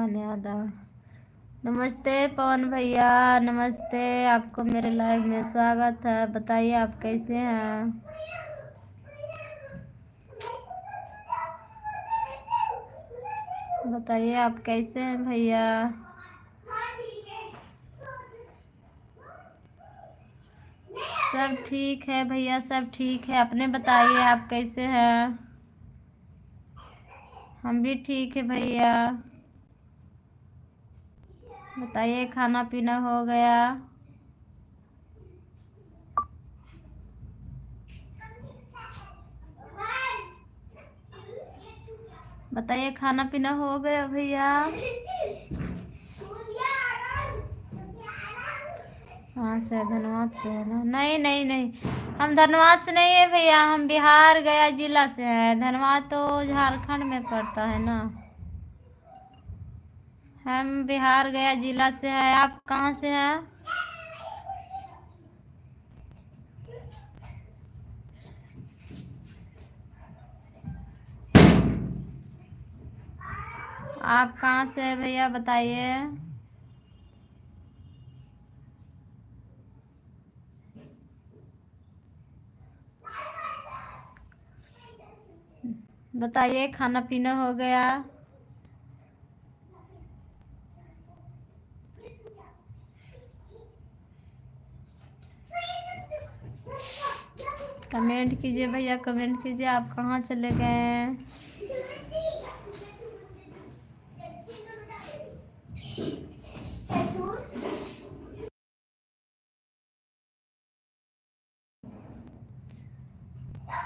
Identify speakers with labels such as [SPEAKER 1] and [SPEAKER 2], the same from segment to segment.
[SPEAKER 1] पवन यादव। नमस्ते पवन भैया, नमस्ते। आपको मेरे लाइव में स्वागत है। बताइए आप कैसे हैं? बताइए आप कैसे हैं भैया? सब ठीक है भैया, सब ठीक है। अपने बताइए आप कैसे हैं? हम भी ठीक है भैया। बताइए खाना पीना हो गया? बताइए खाना पीना हो गया भैया? हाँ से धनबाद से है ना? नहीं नहीं नहीं, हम धनबाद से नहीं है भैया, हम बिहार गया जिला से है। धनबाद तो झारखंड में पड़ता है ना। हम बिहार गया जिला से है। आप कहाँ से हैं? आप कहाँ से है भैया बताइए? बताइए खाना पीना हो गया? कमेंट कीजिए भैया, कमेंट कीजिए। आप कहाँ चले गए?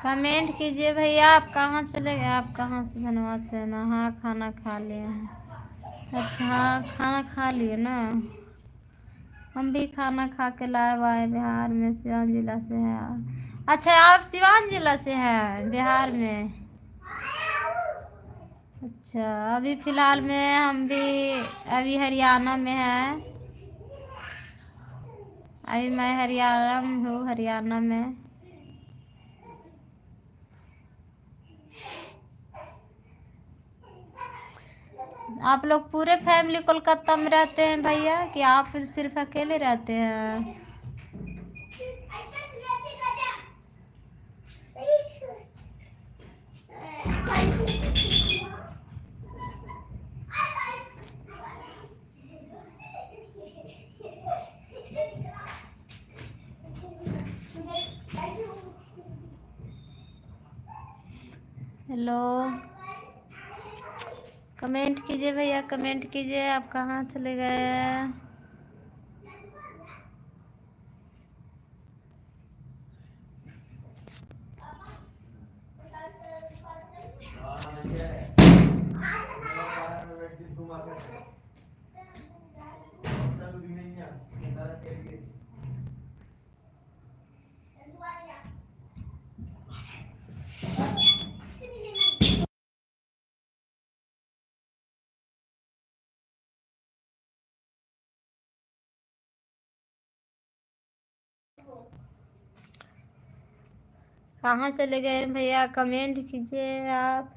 [SPEAKER 1] कमेंट कीजिए भैया, आप कहाँ चले गए? आप कहाँ से? धनबाद से ना? हाँ खाना खा लिए हैं। अच्छा हाँ खाना खा लिए ना? हम भी खाना खा के लाए आए बिहार में, सिवान जिला से हैं। अच्छा आप सिवान जिला से हैं बिहार में? अच्छा अभी फिलहाल में हम भी अभी हरियाणा में हैं। अभी मैं हरियाणा में हूँ, हरियाणा में। आप लोग पूरे फैमिली कोलकाता में रहते हैं भैया, कि आप सिर्फ अकेले रहते हैं? हेलो, कमेंट कीजिए भैया, कमेंट कीजिए। आप कहाँ चले गए? कहाँ चले गए भैया? कमेंट कीजिए आप।